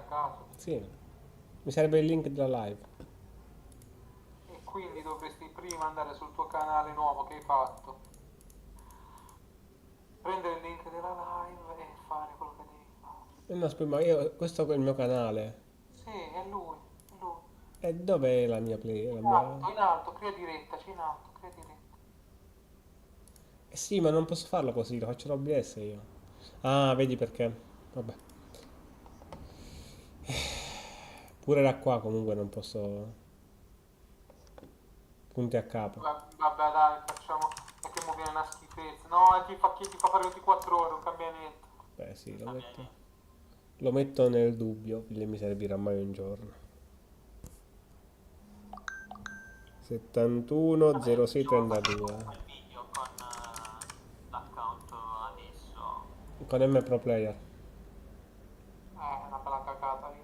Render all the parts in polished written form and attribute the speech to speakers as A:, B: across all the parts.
A: caso.
B: Sì, mi serve il link della live.
A: E quindi dovresti prima andare sul tuo canale nuovo che hai fatto, prendere il link della live e fare quello che devi fare.
B: No, aspetta, ma io, questo è il mio canale.
A: Sì, è lui, è lui.
B: E dov'è la mia play? La mia...
A: In alto, crea diretta, c'è in alto, crea diretta.
B: Eh sì, ma non posso farlo così, lo faccio l'OBS io. Ah, vedi perché? Vabbè. Pure da qua comunque non posso... Punti a capo.
A: Vabbè dai, facciamo, è che mo viene una schifezza. No, chi ti fa fare 24 ore, non cambia niente.
B: Beh sì, lo metto nel dubbio, che mi servirà mai un giorno. 71
A: Vabbè,
B: 06
A: io facevo
B: 32.
A: comunque il video con l'account adesso.
B: Con M Pro Player.
A: È una bella cagata lì.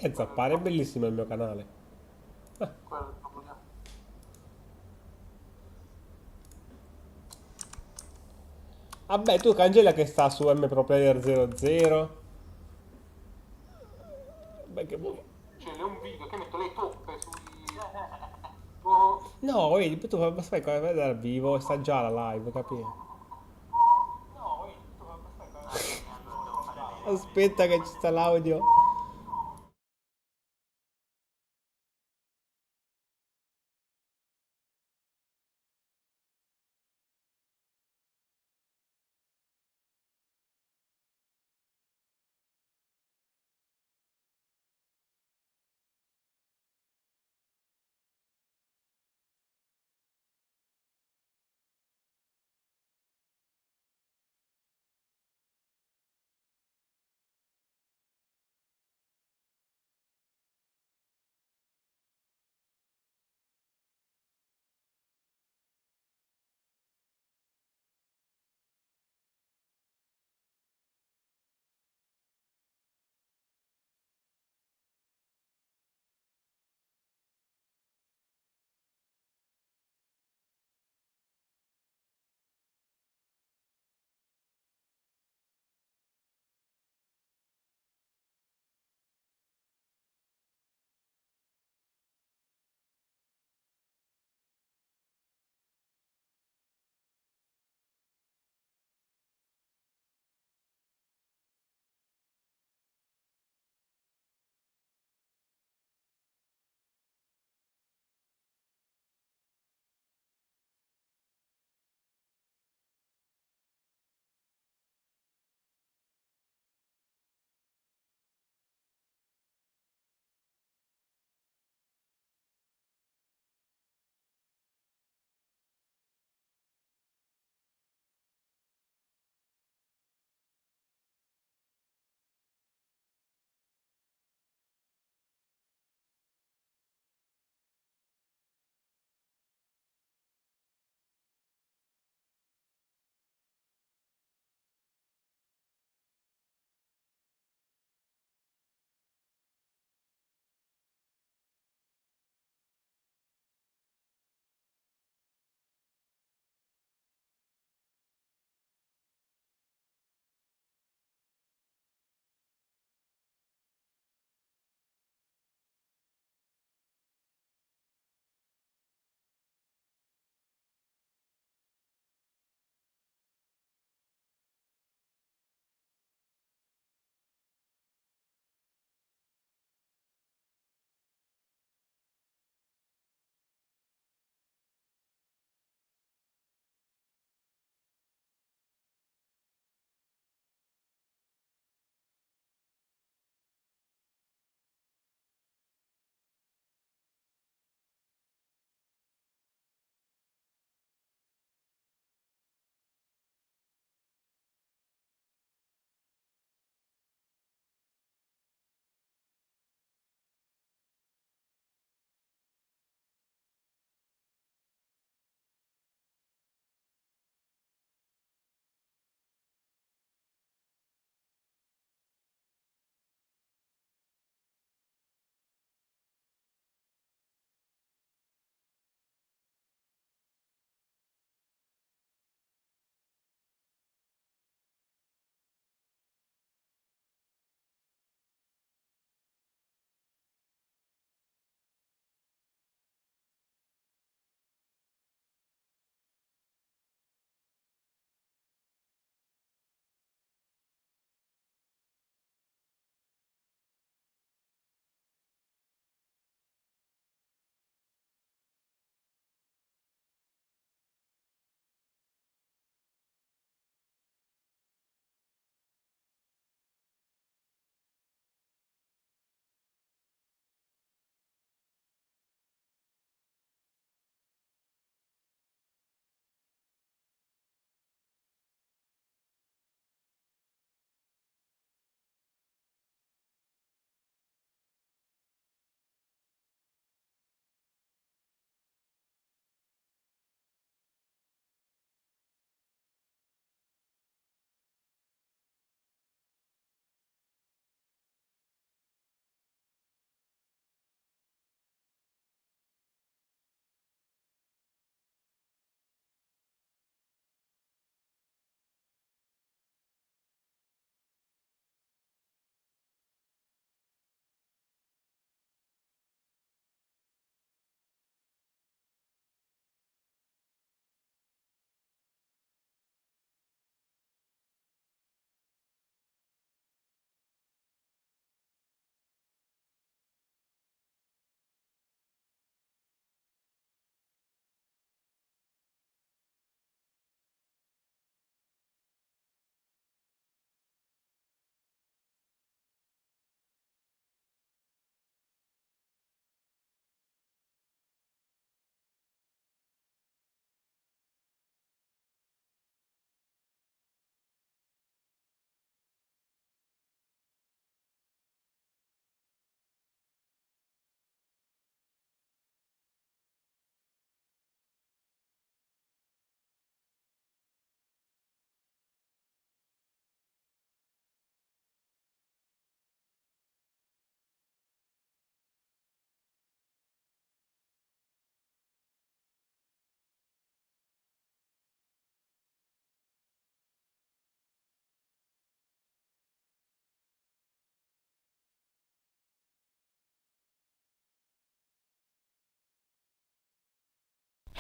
B: E
A: Quello è il
B: zappare, è
A: problema.
B: bellissimo il mio canale.
A: Quello è il problema.
B: Vabbè, tu cancella che sta su M Pro Player 00. Beh, che...
A: Cioè, è un video che metto le toppe sui... Oh,
B: No, vedi, tu aspetta, vai a vedere dal vivo, sta già la live, capi?
A: no, tu stai allora devo fare
B: Aspetta che ci sta l'audio.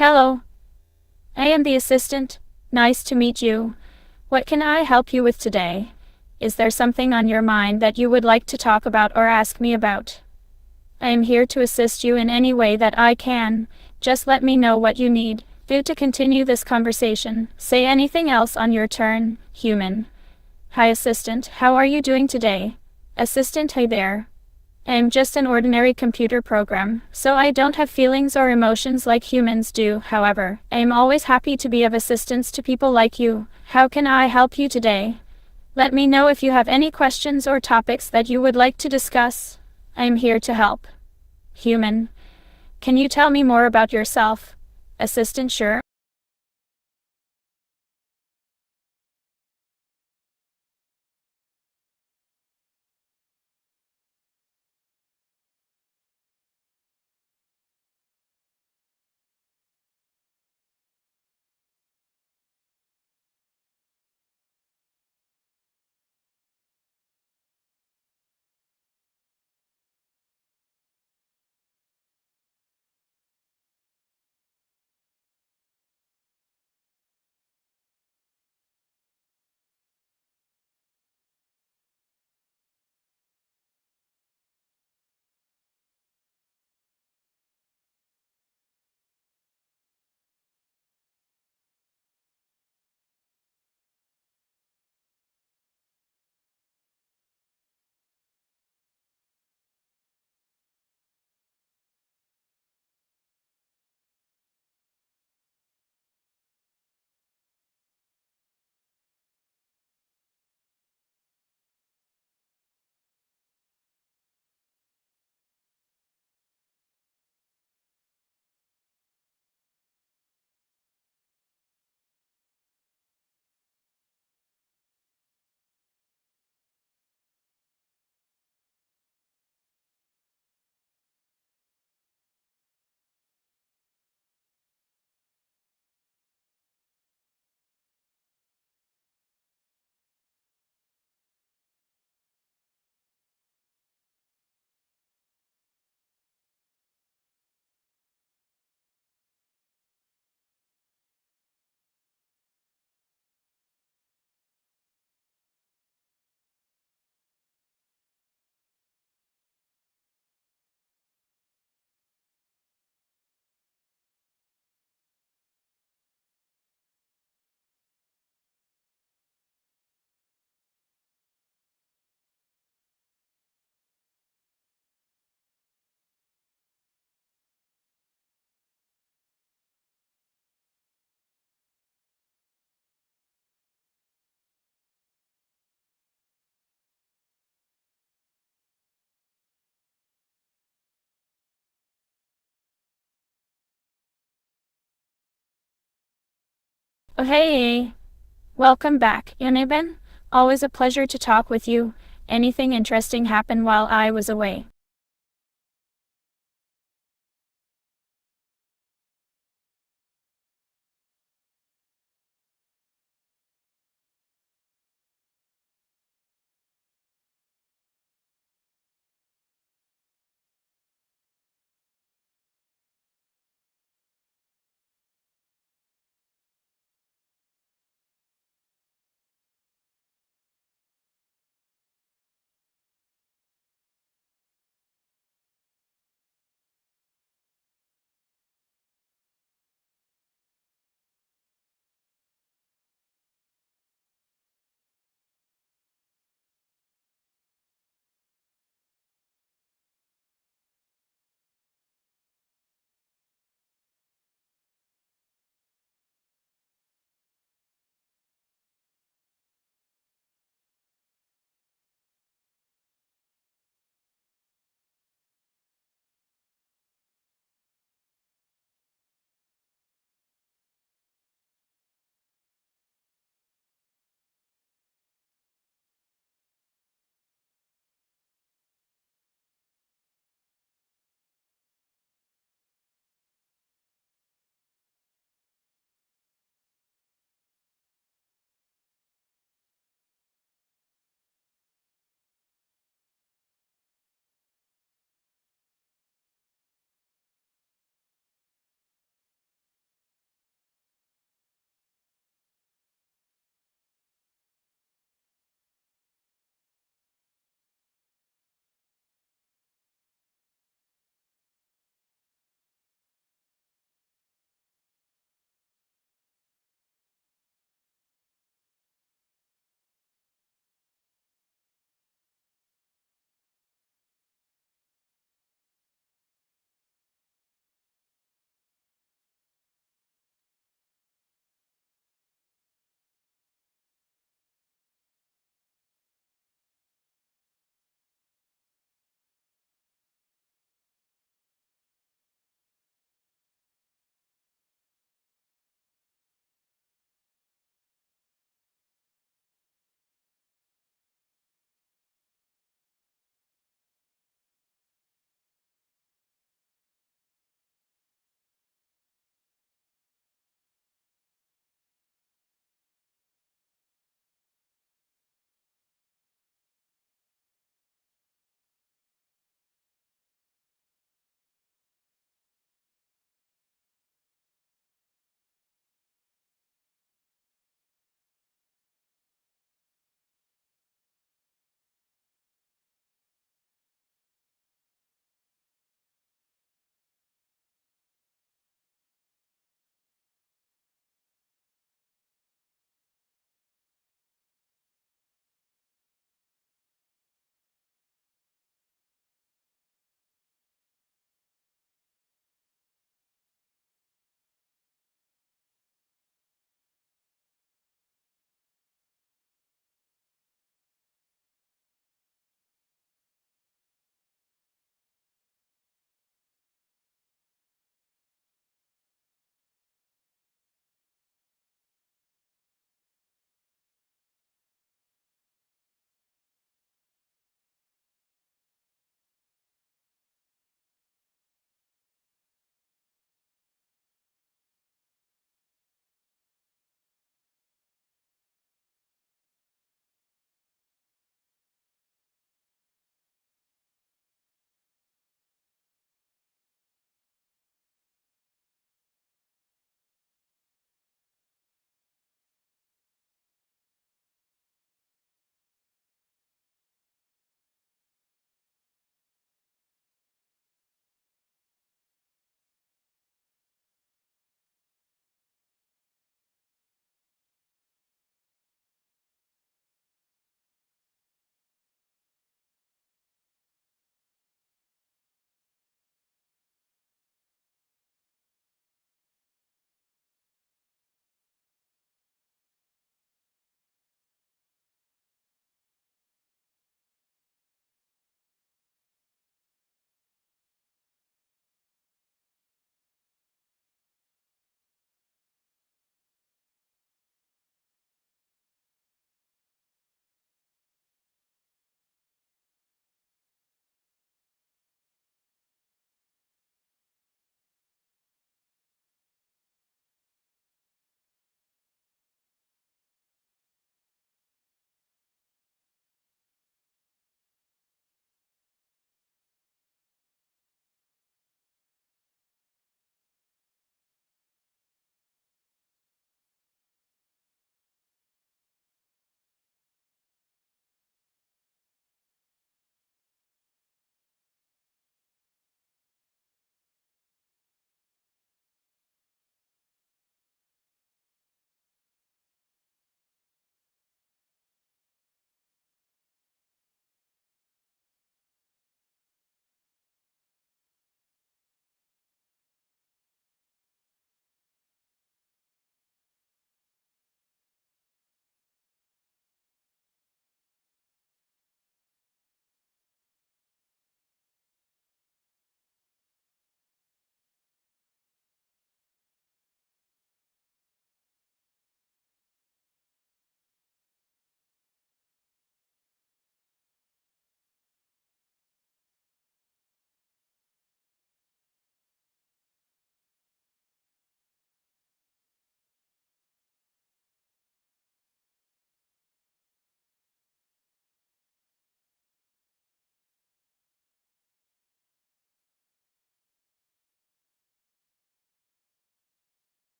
C: Hello, I am the assistant. Nice to meet you. What can I help you with today? Is there something on your mind that you would like to talk about or ask me about? I am here to assist you in any way that I can. Just let me know what you need. Do to continue this conversation. Say anything else on your turn, human. Hi assistant, how are you doing today? Assistant, hey there. I am just an ordinary computer program, so I don't have feelings or emotions like humans do. However, I am always happy to be of assistance to people like you. How can I help you today? Let me know if you have any questions or topics that you would like to discuss. I am here to help. Human. Can you tell me more about yourself? Assistant, sure. Oh, hey. Welcome back, Yaniben. Always a pleasure to talk with you. Anything interesting happened while I was away?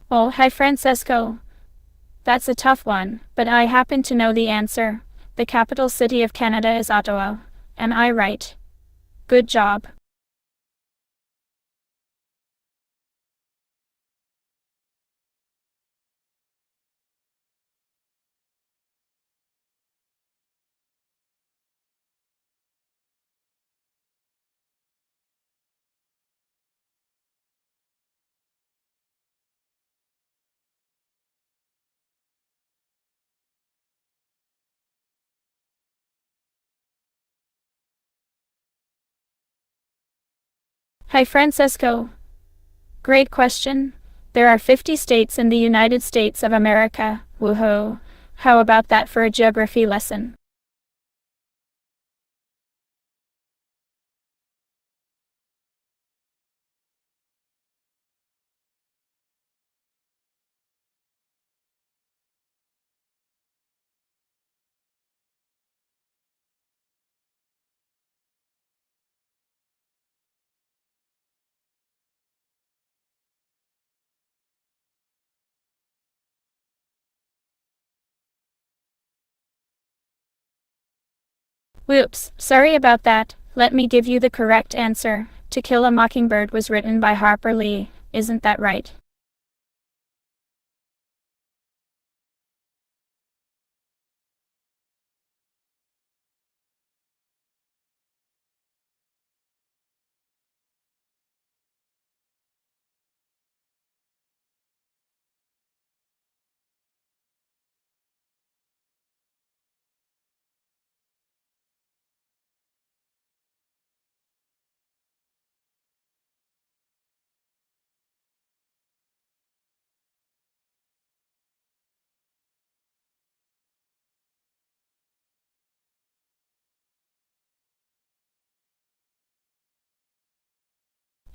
C: Oh, hi Francesco. That's a tough one, but I happen to know the answer. The capital city of Canada is Ottawa. Am I right? Good job. Hi Francesco. Great question. There are 50 states in the United States of America. Woohoo. How about that for a geography lesson? Whoops, sorry about that. Let me give you the correct answer. To Kill a Mockingbird was written by Harper Lee. Isn't that right?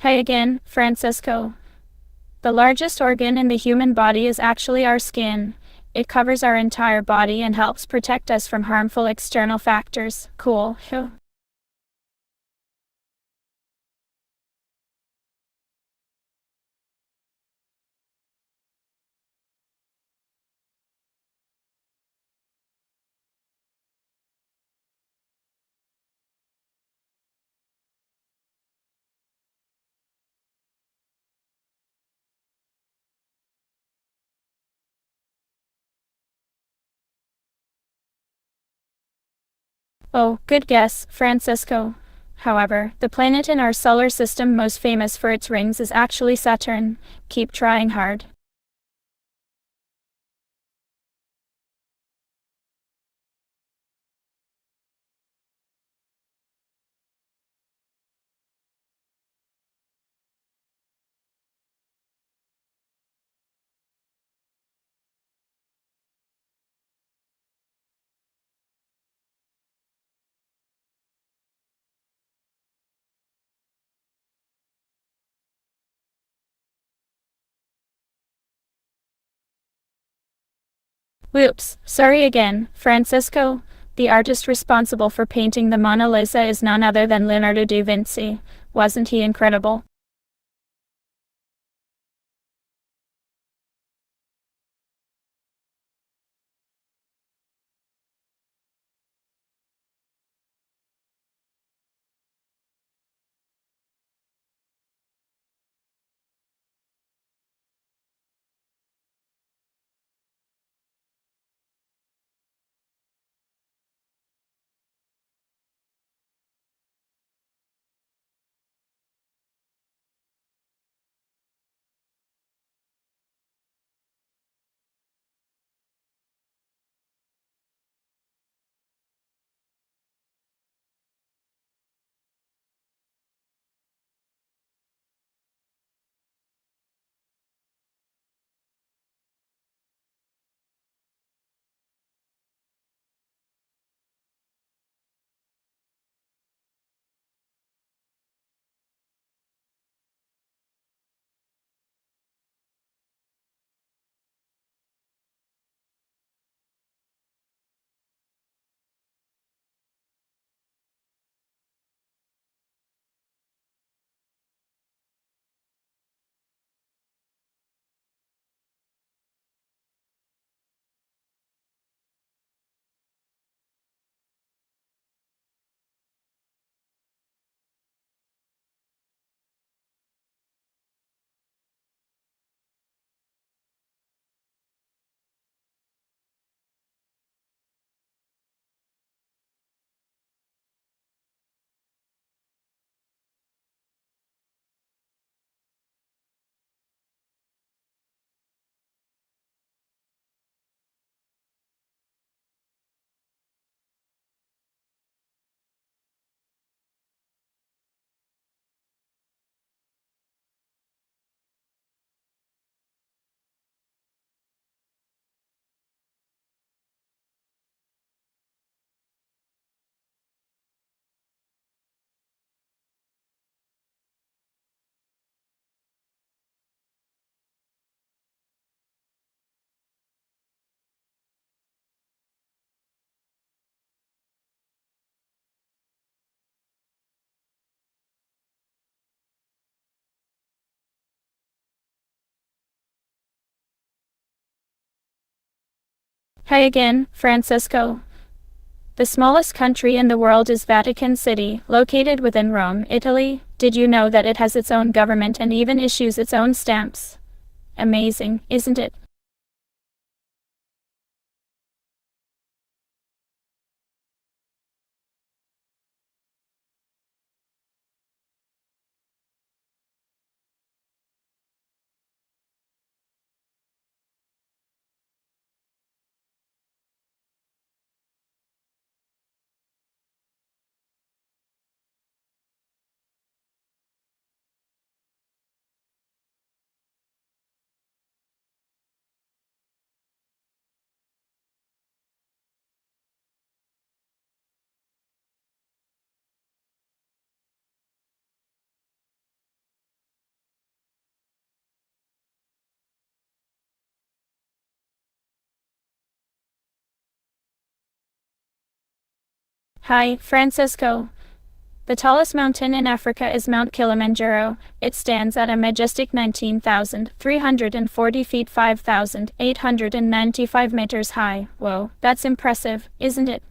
C: Hi again, Francesco. The largest organ in the human body is actually our skin. It covers our entire body and helps protect us from harmful external factors. Cool. Phew. Oh, good guess, Francesco. However, the planet in our solar system most famous for its rings is actually Saturn. Keep trying hard. Whoops, sorry again, Francesco. The artist responsible for painting the Mona Lisa is none other than Leonardo da Vinci. Wasn't he incredible? Hi again, Francisco. The smallest country in the world is Vatican City, located within Rome, Italy. Did you know that it has its own government and even issues its own stamps? Amazing, isn't it? Hi, Francisco. The tallest mountain in Africa is Mount Kilimanjaro. It stands at a majestic 19,340 feet 5,895 meters high. Whoa, that's impressive, isn't it?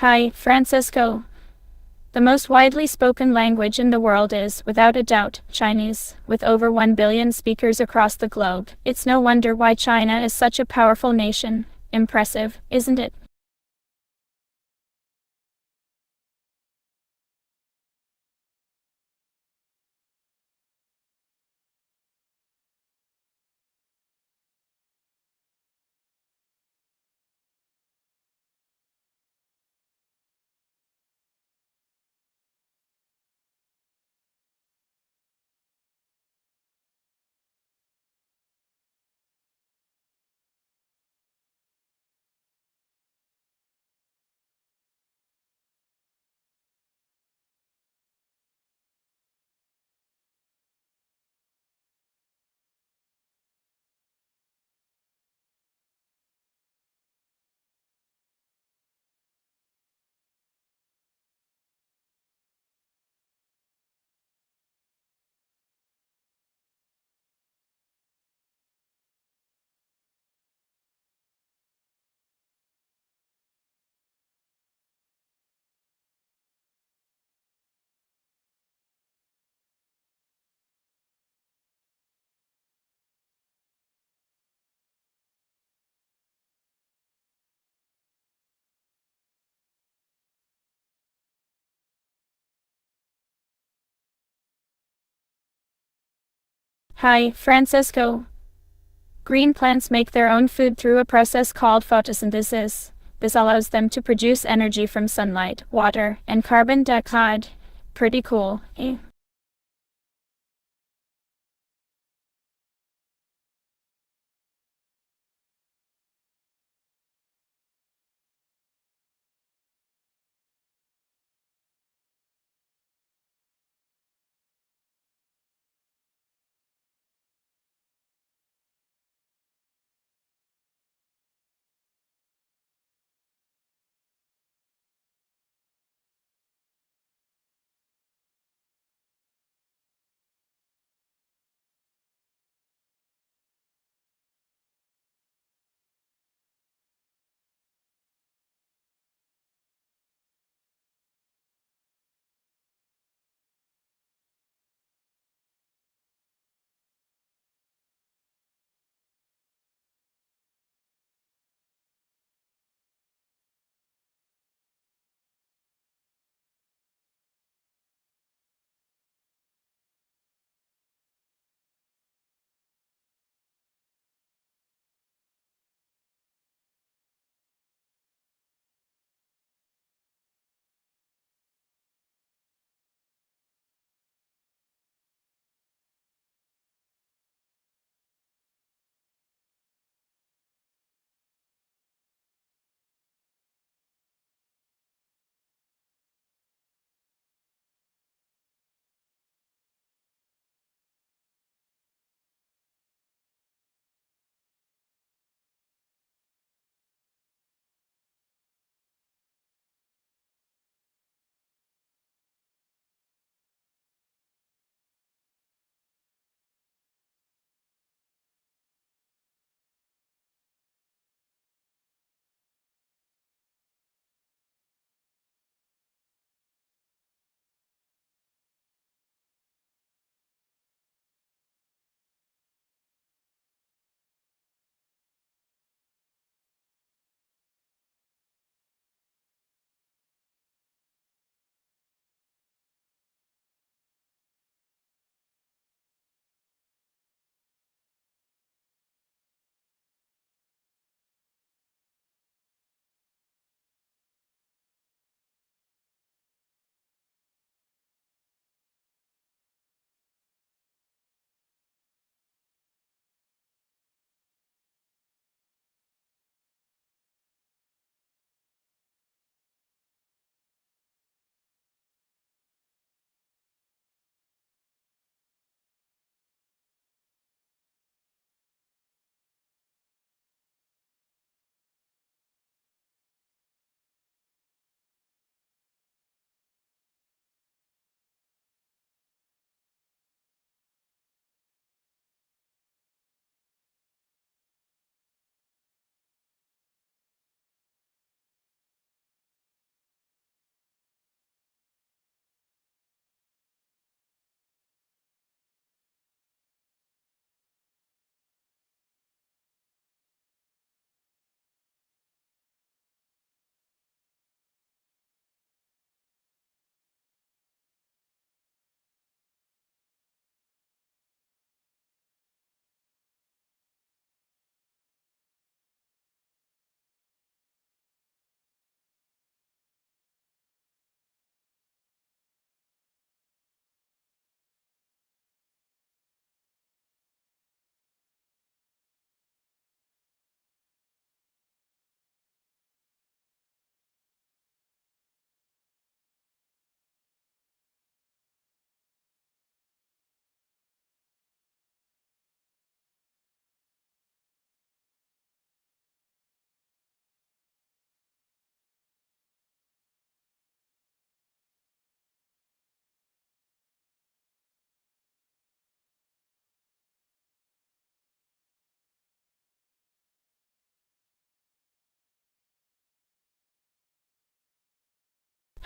C: Hi, Francisco. The most widely spoken language in the world is, without a doubt, Chinese. With over 1 billion speakers across the globe, it's no wonder why China is such a powerful nation. Impressive, isn't it? Hi, Francisco. Green plants make their own food through a process called photosynthesis. This allows them to produce energy from sunlight, water, and carbon dioxide. Pretty cool, eh?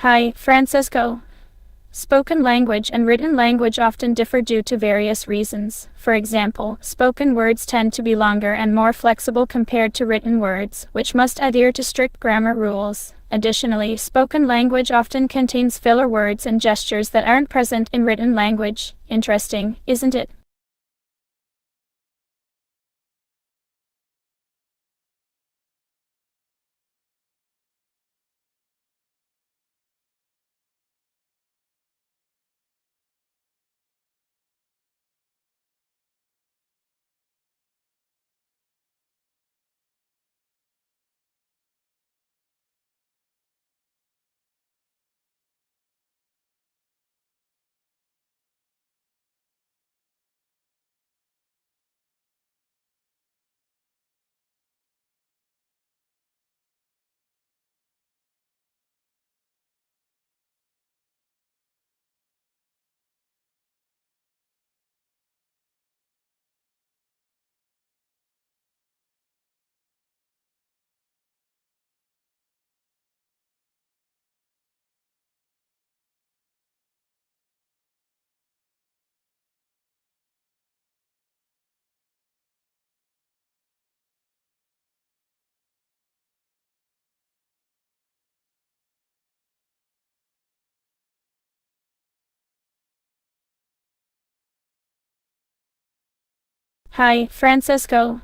C: Hi, Francisco. Spoken language and written language often differ due to various reasons. For example, spoken words tend to be longer and more flexible compared to written words, which must adhere to strict grammar rules. Additionally, spoken language often contains filler words and gestures that aren't present in written language. Interesting, isn't it? Hi, Francisco.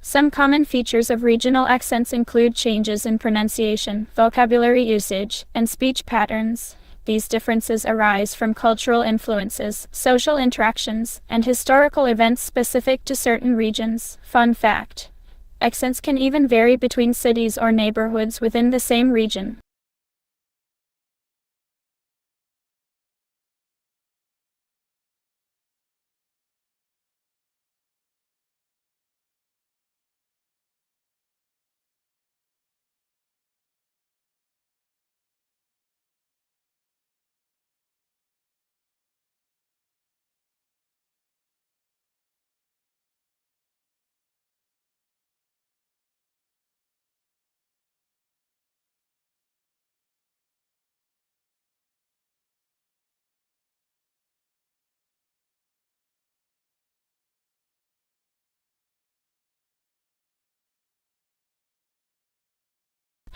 C: Some common features of regional accents include changes in pronunciation, vocabulary usage, and speech patterns. These differences arise from cultural influences, social interactions, and historical events specific to certain regions. Fun fact: accents can even vary between cities or neighborhoods within the same region.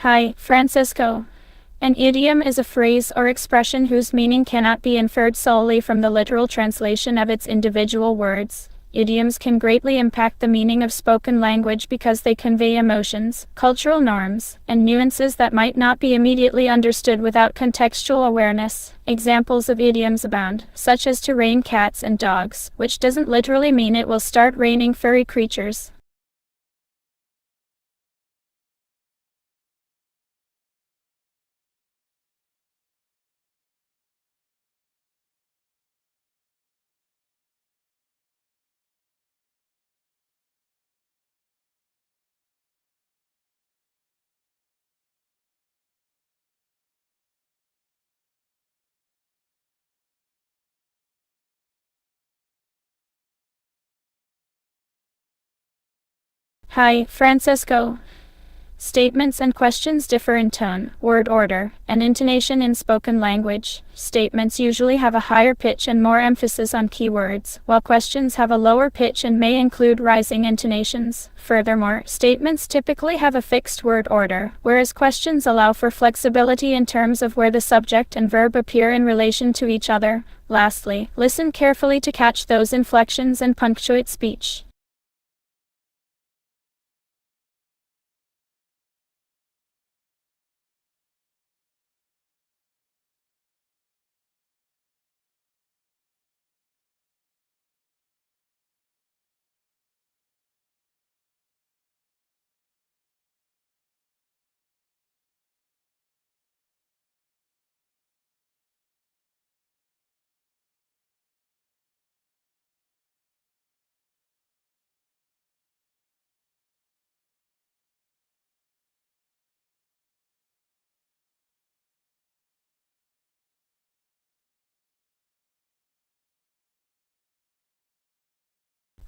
C: Hi, Francisco. An idiom is a phrase or expression whose meaning cannot be inferred solely from the literal translation of its individual words. Idioms can greatly impact the meaning of spoken language because they convey emotions, cultural norms, and nuances that might not be immediately understood without contextual awareness. Examples of idioms abound, such as to rain cats and dogs, which doesn't literally mean it will start raining furry creatures. Hi, Francisco. Statements and questions differ in tone, word order, and intonation in spoken language. Statements usually have a higher pitch and more emphasis on keywords, while questions have a lower pitch and may include rising intonations. Furthermore, statements typically have a fixed word order, whereas questions allow for flexibility in terms of where the subject and verb appear in relation to each other. Lastly, listen carefully to catch those inflections and punctuate speech.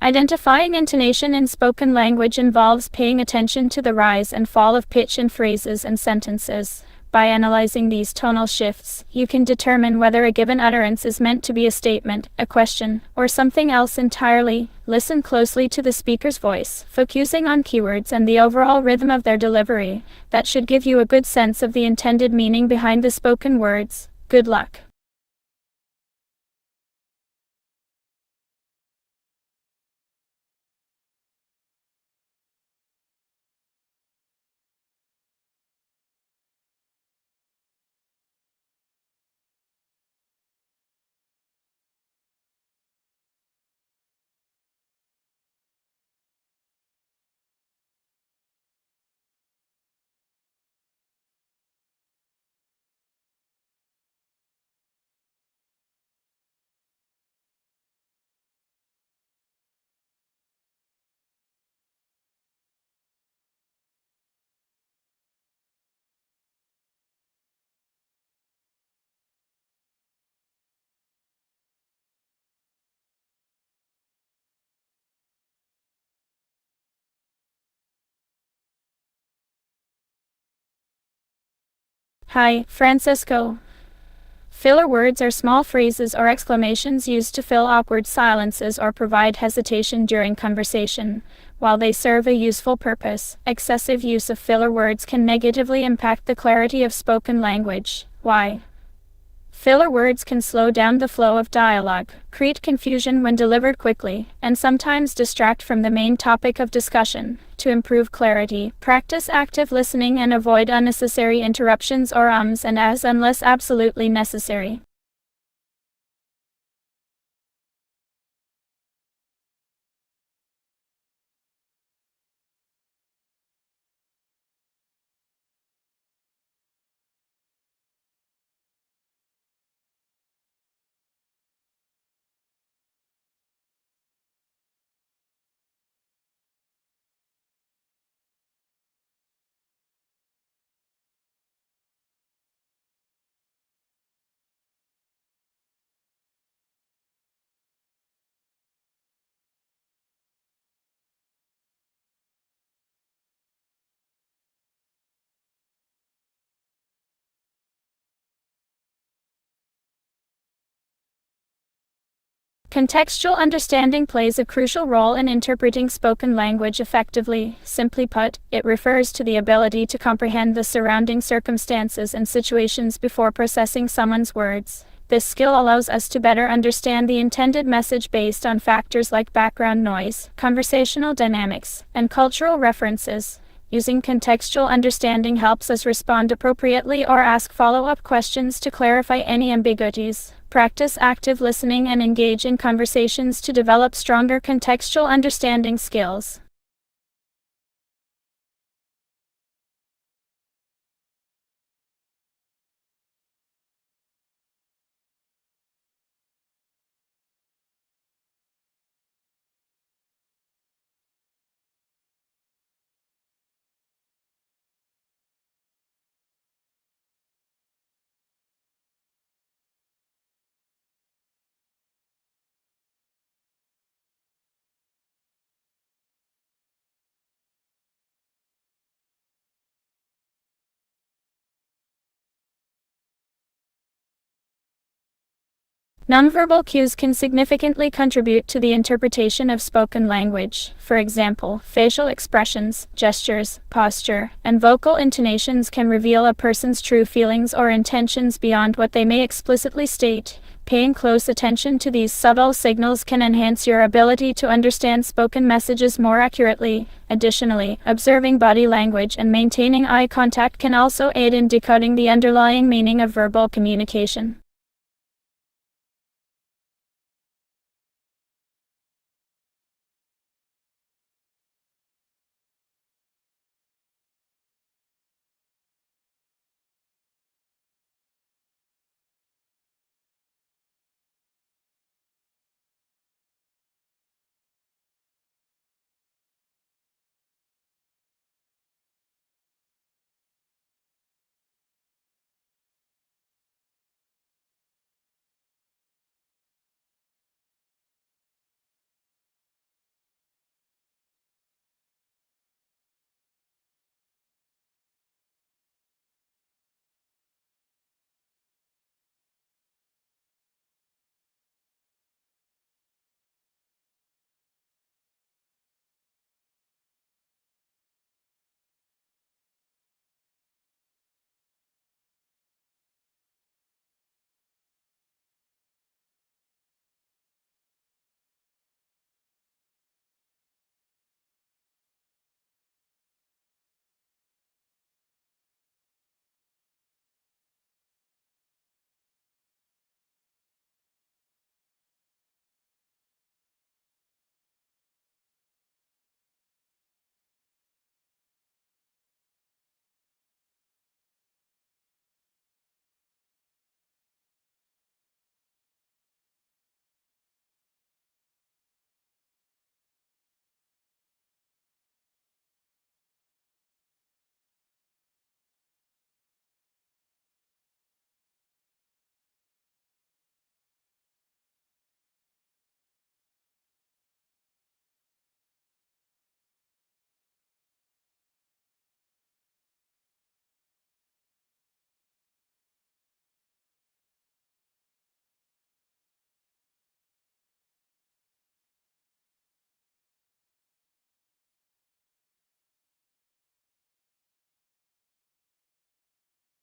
C: Identifying intonation in spoken language involves paying attention to the rise and fall of pitch in phrases and sentences. By analyzing these tonal shifts, you can determine whether a given utterance is meant to be a statement, a question, or something else entirely. Listen closely to the speaker's voice, focusing on keywords and the overall rhythm of their delivery. That should give you a good sense of the intended meaning behind the spoken words. Good luck. Hi, Francisco. Filler words are small phrases or exclamations used to fill awkward silences or provide hesitation during conversation. While they serve a useful purpose, excessive use of filler words can negatively impact the clarity of spoken language. Why? Filler words can slow down the flow of dialogue, create confusion when delivered quickly, and sometimes distract from the main topic of discussion. To improve clarity, practice active listening and avoid unnecessary interruptions or ums and ahs unless absolutely necessary. Contextual understanding plays a crucial role in interpreting spoken language effectively. Simply put, it refers to the ability to comprehend the surrounding circumstances and situations before processing someone's words. This skill allows us to better understand the intended message based on factors like background noise, conversational dynamics, and cultural references. Using contextual understanding helps us respond appropriately or ask follow-up questions to clarify any ambiguities. Practice active listening and engage in conversations to develop stronger contextual understanding skills. Nonverbal cues can significantly contribute to the interpretation of spoken language. For example, facial expressions, gestures, posture, and vocal intonations can reveal a person's true feelings or intentions beyond what they may explicitly state. Paying close attention to these subtle signals can enhance your ability to understand spoken messages more accurately. Additionally, observing body language and maintaining eye contact can also aid in decoding the underlying meaning of verbal communication.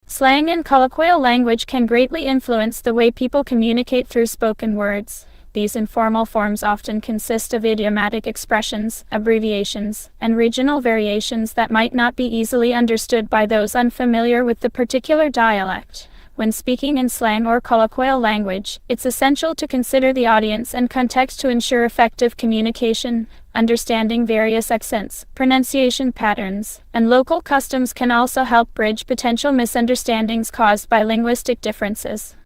C: Slang and colloquial language can greatly influence the way people communicate through spoken words. These informal forms often consist of idiomatic expressions, abbreviations, and regional variations that might not be easily understood by those unfamiliar with the particular dialect. When speaking in slang or colloquial language, it's essential to consider the audience and context to ensure effective communication. Understanding various accents, pronunciation patterns, and local customs can also help bridge potential misunderstandings caused by linguistic differences.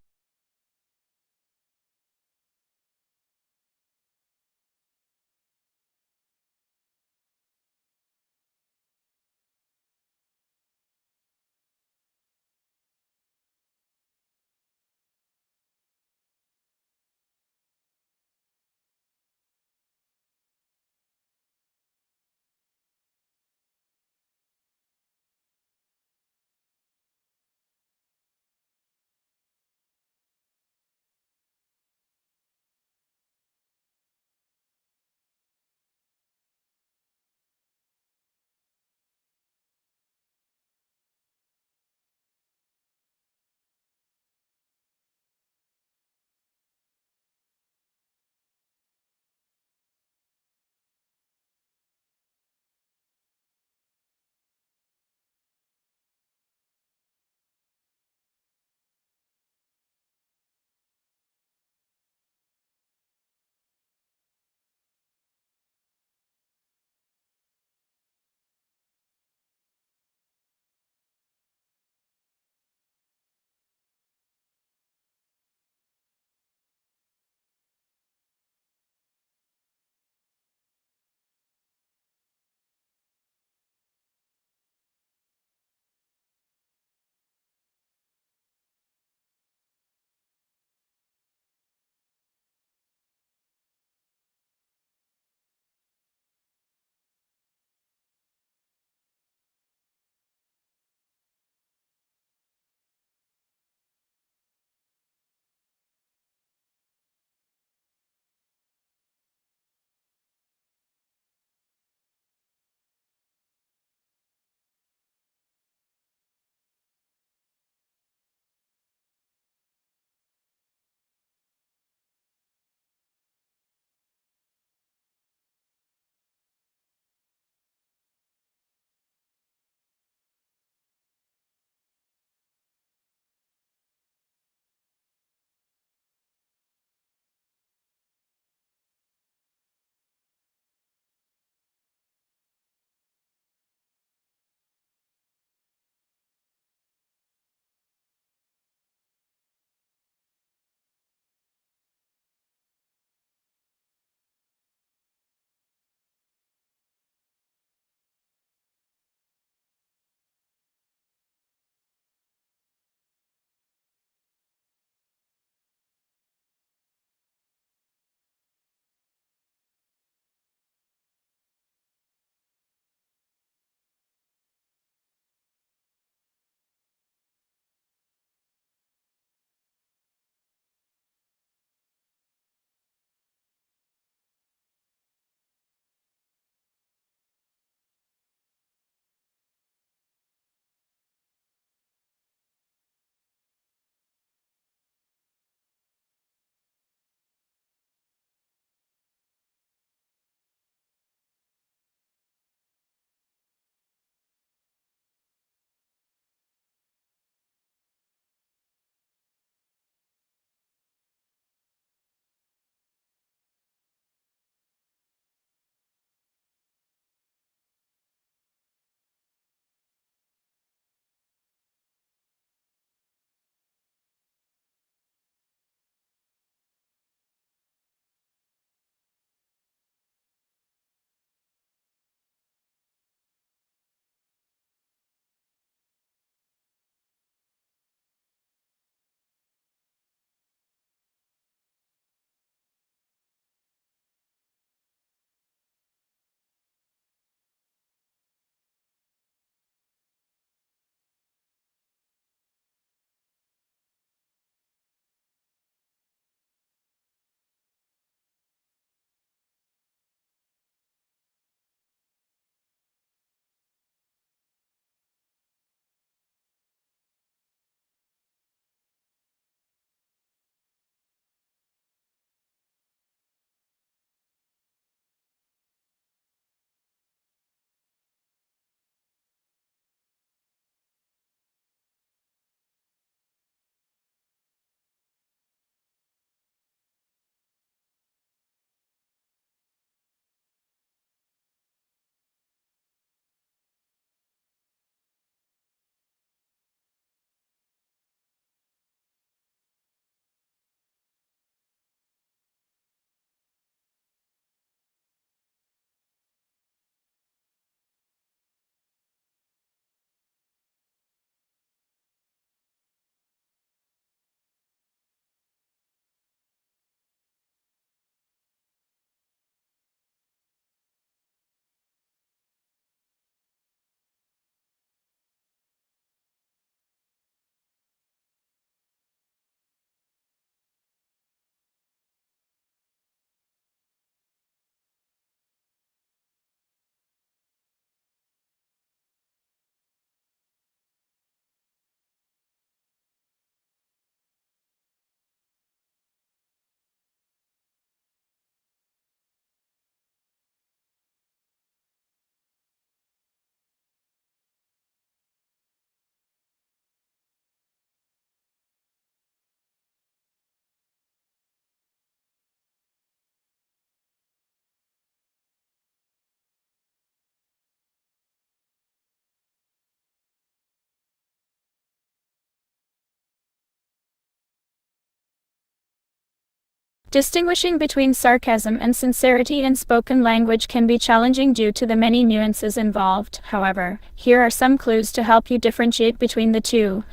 C: Distinguishing between sarcasm and sincerity in spoken language can be challenging due to the many nuances involved. However, here are some clues to help you differentiate between the two.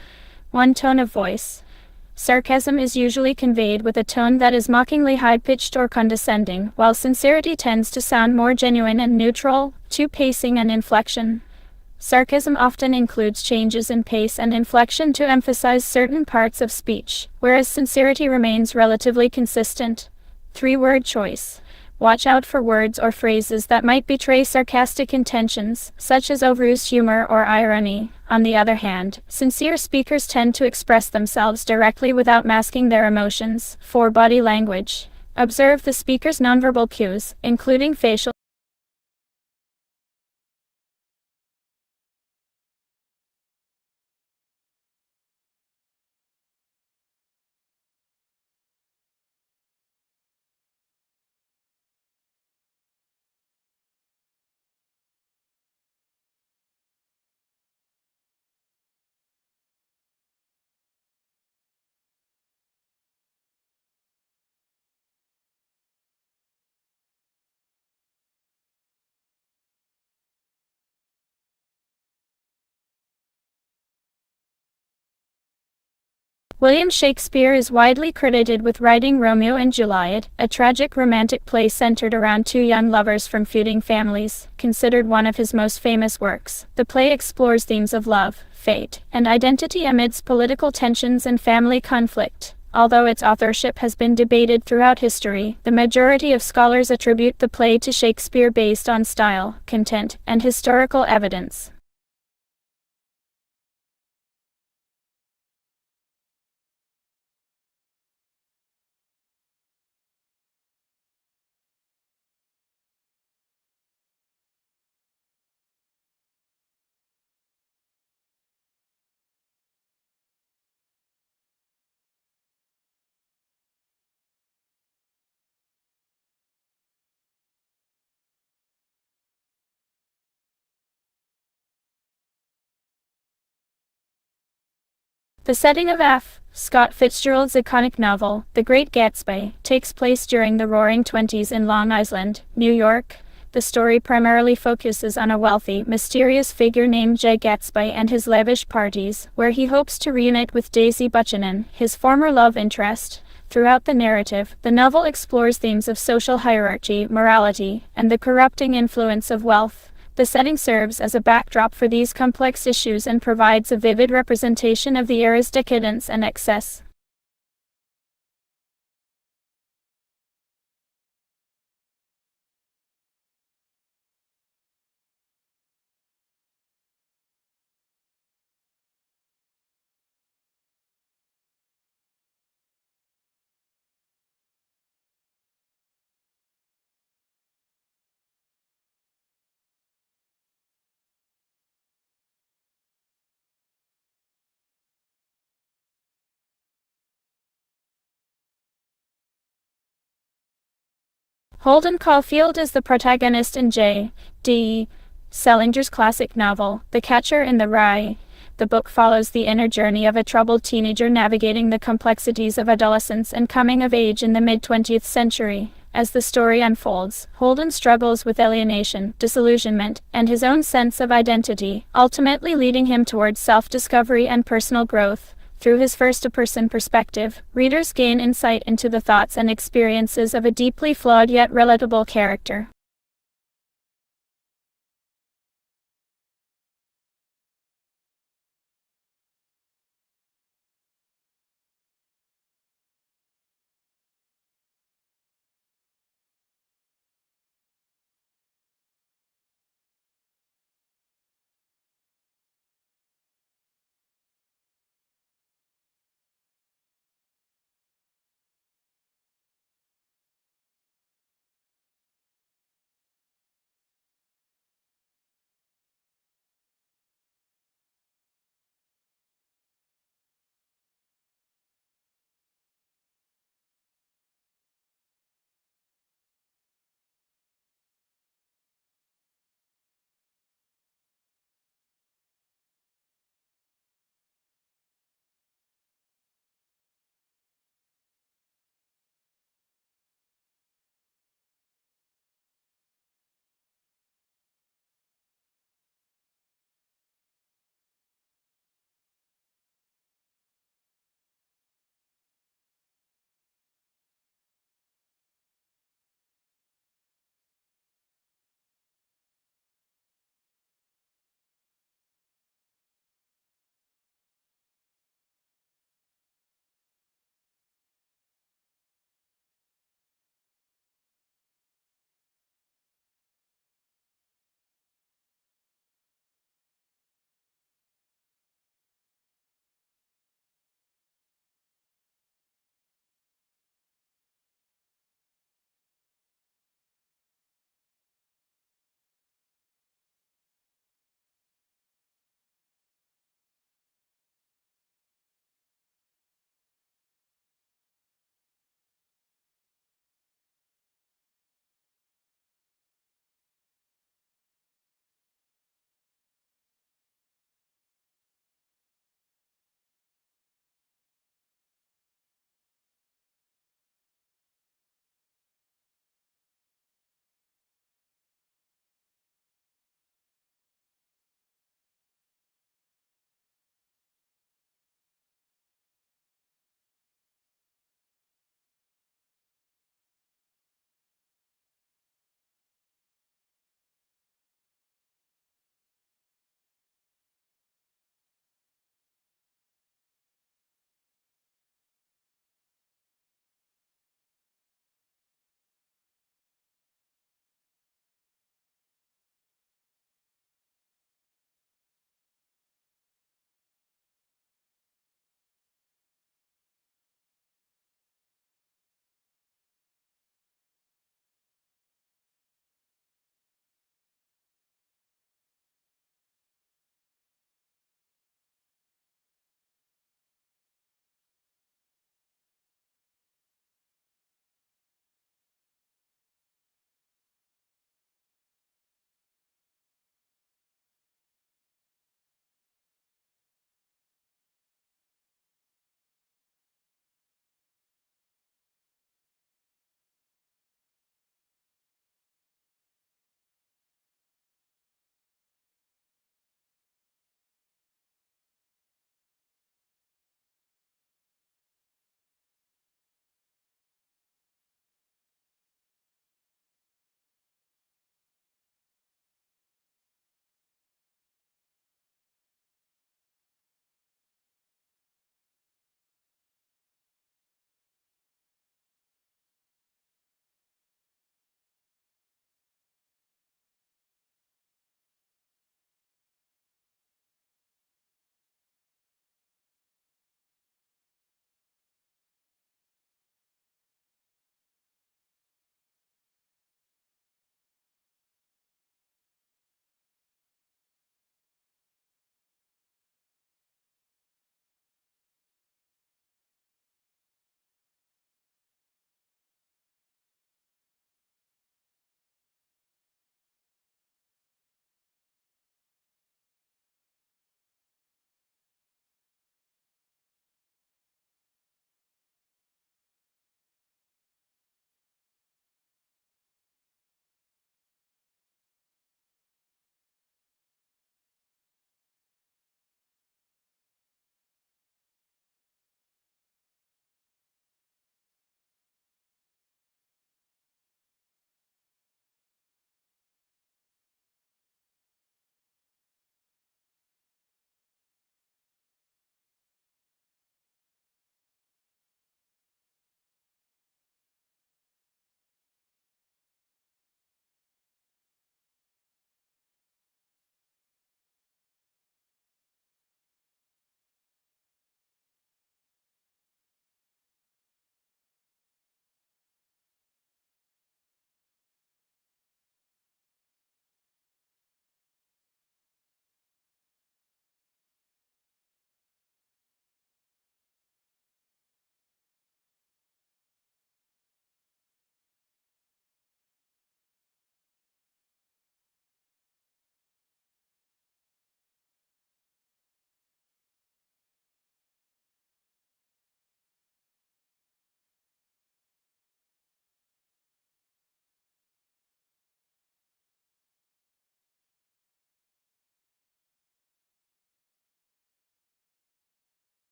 C: 1. Tone of voice. Sarcasm is usually conveyed with a tone that is mockingly high-pitched or condescending, while sincerity tends to sound more genuine and neutral. 2. Pacing and inflection. Sarcasm often includes changes in pace and inflection to emphasize certain parts of speech, whereas sincerity remains relatively consistent. 3. Word choice. Watch out for words or phrases that might betray sarcastic intentions, such as overused humor or irony. On the other hand, sincere speakers tend to express themselves directly without masking their emotions. 4. Body language. Observe the speaker's nonverbal cues, including facial William Shakespeare is widely credited with writing Romeo and Juliet, a tragic romantic play centered around two young lovers from feuding families. Considered one of his most famous works, the play explores themes of love, fate, and identity amidst political tensions and family conflict. Although its authorship has been debated throughout history, the majority of scholars attribute the play to Shakespeare based on style, content, and historical evidence. The setting of F. Scott Fitzgerald's iconic novel, The Great Gatsby, takes place during the Roaring Twenties in Long Island, New York. The story primarily focuses on a wealthy, mysterious figure named Jay Gatsby and his lavish parties, where he hopes to reunite with Daisy Buchanan, his former love interest. Throughout the narrative, the novel explores themes of social hierarchy, morality, and the corrupting influence of wealth. The setting serves as a backdrop for these complex issues and provides a vivid representation of the era's decadence and excess. Holden Caulfield is the protagonist in J.D. Salinger's classic novel, The Catcher in the Rye. The book follows the inner journey of a troubled teenager navigating the complexities of adolescence and coming of age in the mid-20th century. As the story unfolds, Holden struggles with alienation, disillusionment, and his own sense of identity, ultimately leading him towards self-discovery and personal growth. Through his first-person perspective, readers gain insight into the thoughts and experiences of a deeply flawed yet relatable character.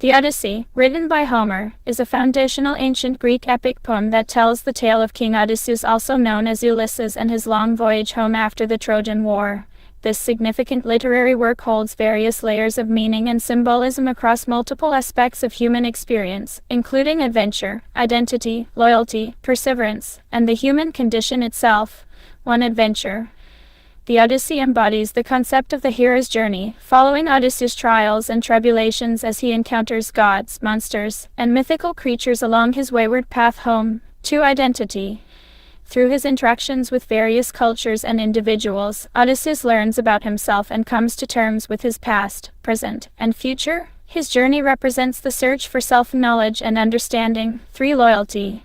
C: The Odyssey, written by Homer, is a foundational ancient Greek epic poem that tells the tale of King Odysseus, also known as Ulysses, and his long voyage home after the Trojan War. This significant literary work holds various layers of meaning and symbolism across multiple aspects of human experience, including adventure, identity, loyalty, perseverance, and the human condition itself. One adventure. The Odyssey embodies the concept of the hero's journey, following Odysseus' trials and tribulations as he encounters gods, monsters, and mythical creatures along his wayward path home to identity. Through his interactions with various cultures and individuals, Odysseus learns about himself and comes to terms with his past, present, and future. His journey represents the search for self-knowledge and understanding. 3. Loyalty.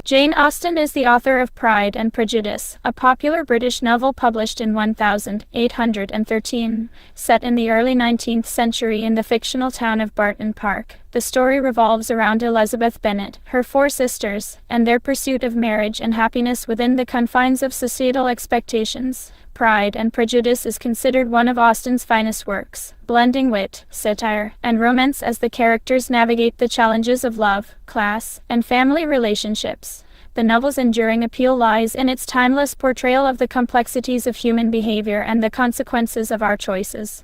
C: Jane Austen is the author of Pride and Prejudice, a popular British novel published in 1813. Set in the early 19th century in the fictional town of Barton Park, the story revolves around Elizabeth Bennet, her four sisters, and their pursuit of marriage and happiness within the confines of societal expectations. Pride and Prejudice is considered one of Austen's finest works, blending wit, satire, and romance as the characters navigate the challenges of love, class, and family relationships. The novel's enduring appeal lies in its timeless portrayal of the complexities of human behavior and the consequences of our choices.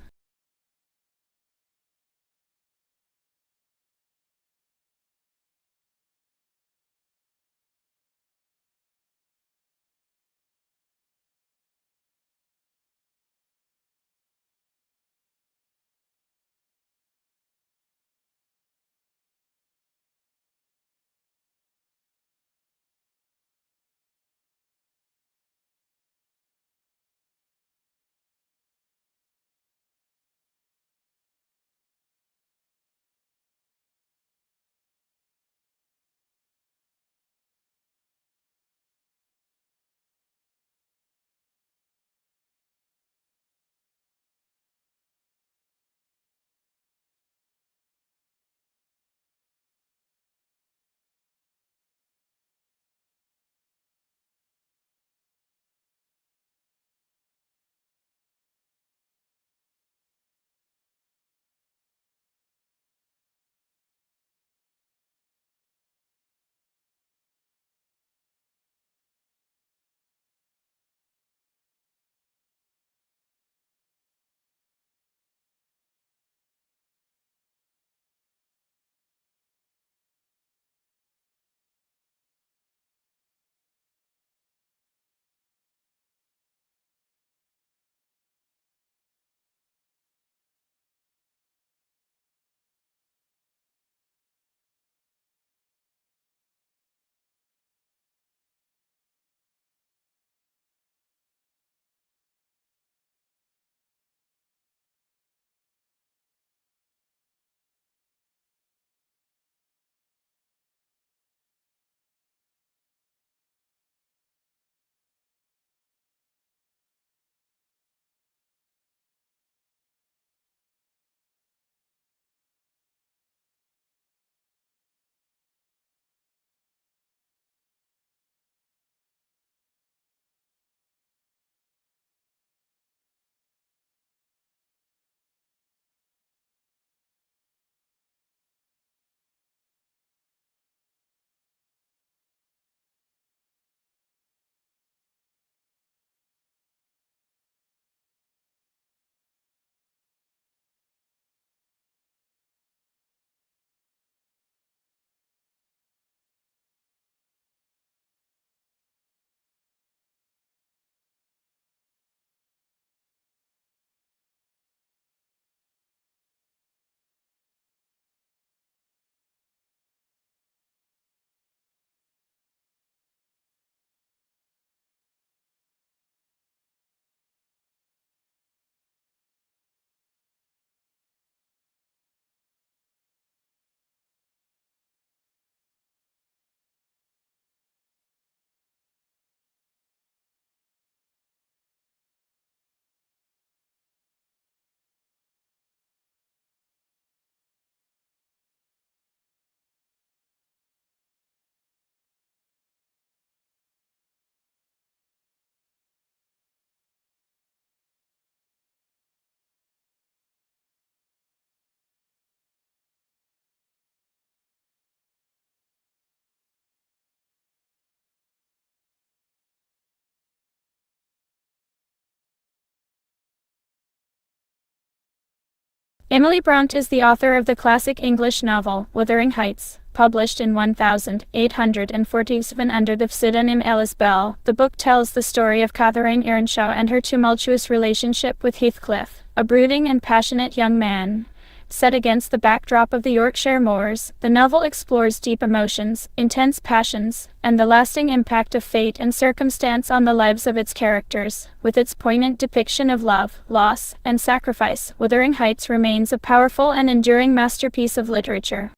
C: Emily Bronte is the author of the classic English novel, Wuthering Heights, published in 1847 under the pseudonym Alice Bell. The book tells the story of Catherine Earnshaw and her tumultuous relationship with Heathcliff, a brooding and passionate young man. Set against the backdrop of the Yorkshire moors, the novel explores deep emotions, intense passions, and the lasting impact of fate and circumstance on the lives of its characters. With its poignant depiction of love, loss, and sacrifice, Wuthering Heights remains a powerful and enduring masterpiece of literature.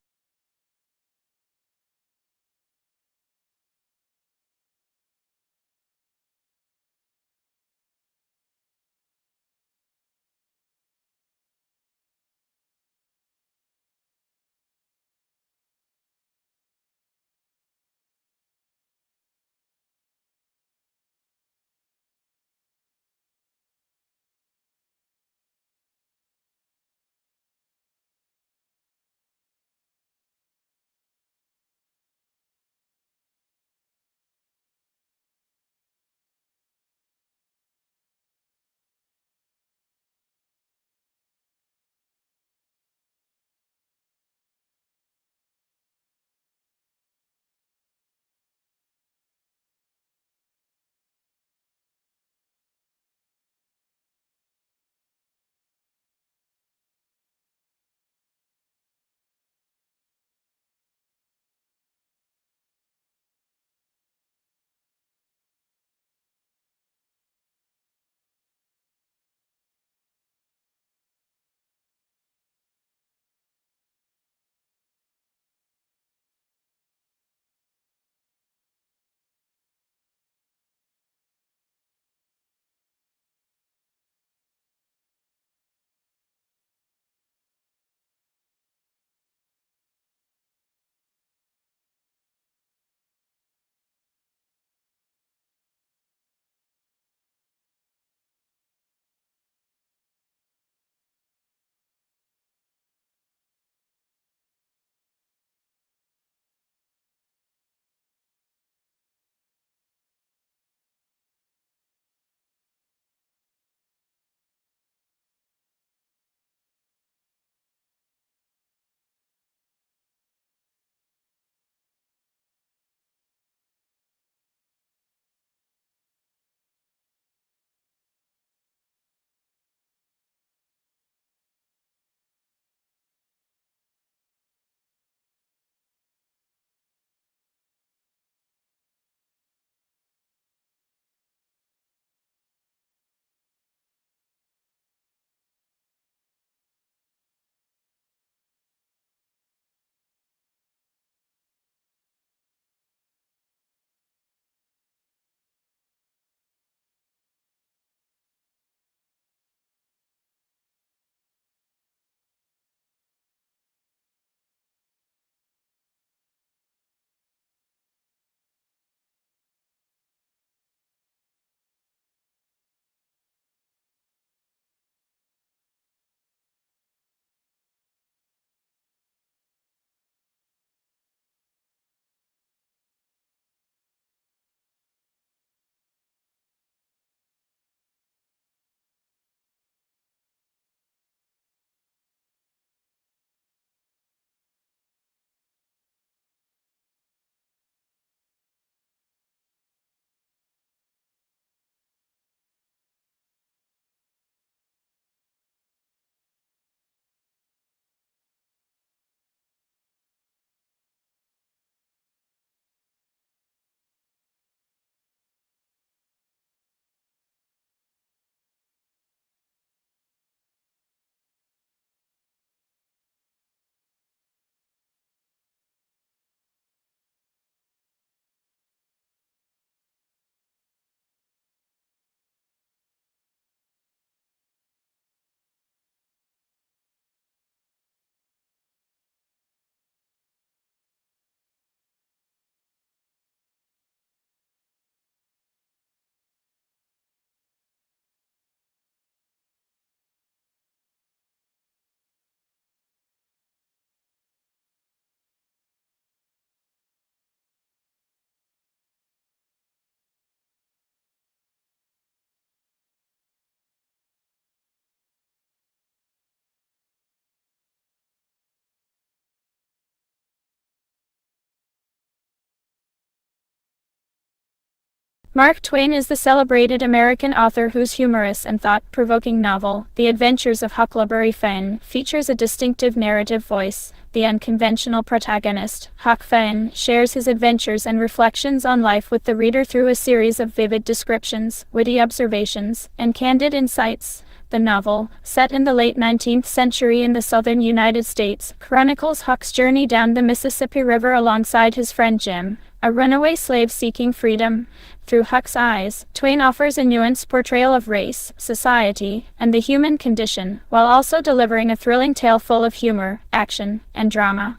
C: Mark Twain is the celebrated American author whose humorous and thought-provoking novel, The Adventures of Huckleberry Finn, features a distinctive narrative voice. The unconventional protagonist, Huck Finn, shares his adventures and reflections on life with the reader through a series of vivid descriptions, witty observations, and candid insights. The novel, set in the late 19th century in the southern United States, chronicles Huck's journey down the Mississippi River alongside his friend Jim, a runaway slave seeking freedom. Through Huck's eyes, Twain offers a nuanced portrayal of race, society, and the human condition, while also delivering a thrilling tale full of humor, action, and drama.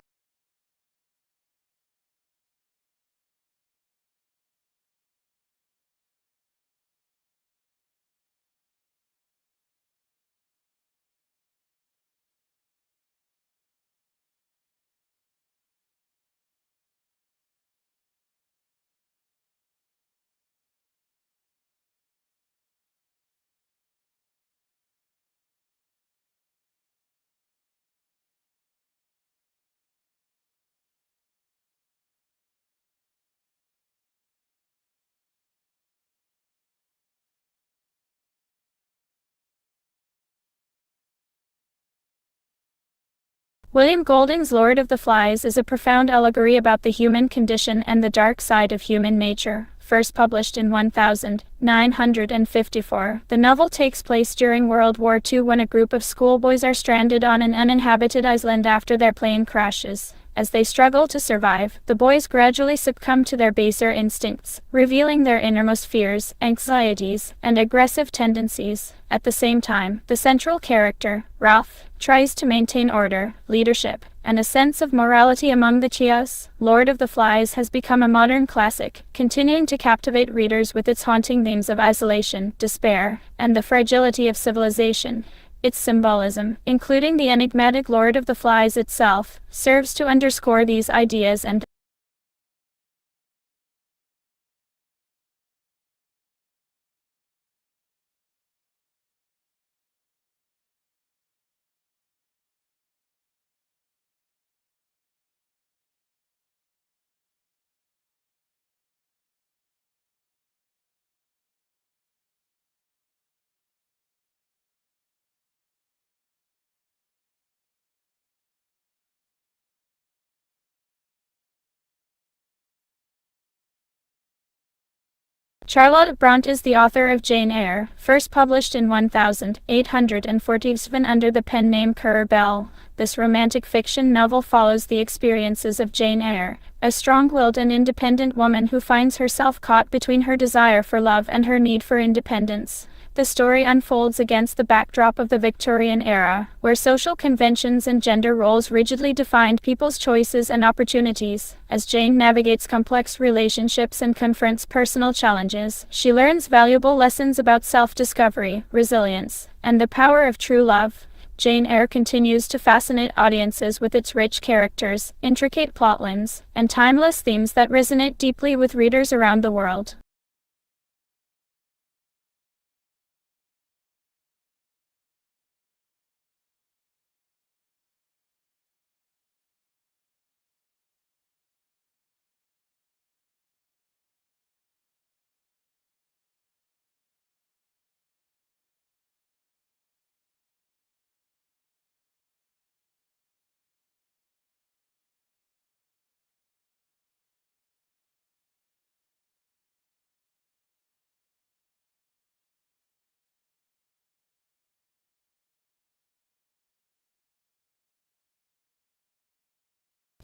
C: William Golding's Lord of the Flies is a profound allegory about the human condition and the dark side of human nature. First published in 1954, the novel takes place during World War II when a group of schoolboys are stranded on an uninhabited island after their plane crashes. As they struggle to survive, the boys gradually succumb to their baser instincts, revealing their innermost fears, anxieties, and aggressive tendencies. At the same time, the central character, Ralph, tries to maintain order, leadership, and a sense of morality among the chaos. Lord of the Flies has become a modern classic, continuing to captivate readers with its haunting themes of isolation, despair, and the fragility of civilization. Its symbolism, including the enigmatic Lord of the Flies itself, serves to underscore these ideas and Charlotte Bronte is the author of Jane Eyre, first published in 1847 under the pen name Currer Bell. This romantic fiction novel follows the experiences of Jane Eyre, a strong-willed and independent woman who finds herself caught between her desire for love and her need for independence. The story unfolds against the backdrop of the Victorian era, where social conventions and gender roles rigidly defined people's choices and opportunities. As Jane navigates complex relationships and confronts personal challenges, she learns valuable lessons about self-discovery, resilience, and the power of true love. Jane Eyre continues to fascinate audiences with its rich characters, intricate plotlines, and timeless themes that resonate deeply with readers around the world.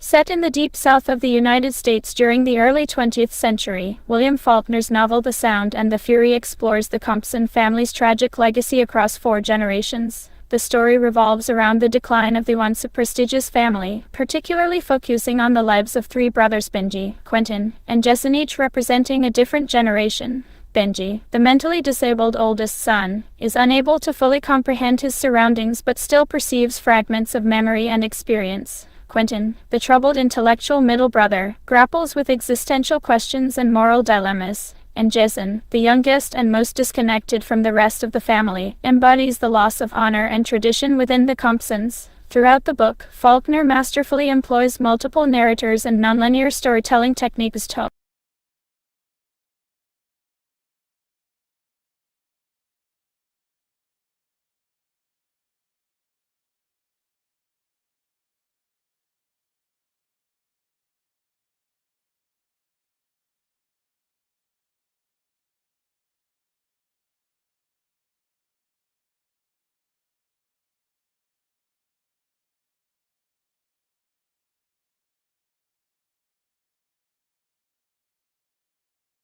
C: Set in the deep south of the United States during the early 20th century, William Faulkner's novel The Sound and the Fury explores the Compson family's tragic legacy across 4 generations. The story revolves around the decline of the once prestigious family, particularly focusing on the lives of 3 brothers Benji, Quentin, and Jason, each representing a different generation. Benji, the mentally disabled oldest son, is unable to fully comprehend his surroundings but still perceives fragments of memory and experience. Quentin, the troubled intellectual middle brother, grapples with existential questions and moral dilemmas, and Jason, the youngest and most disconnected from the rest of the family, embodies the loss of honor and tradition within the Compsons. Throughout the book, Faulkner masterfully employs multiple narrators and nonlinear storytelling techniques to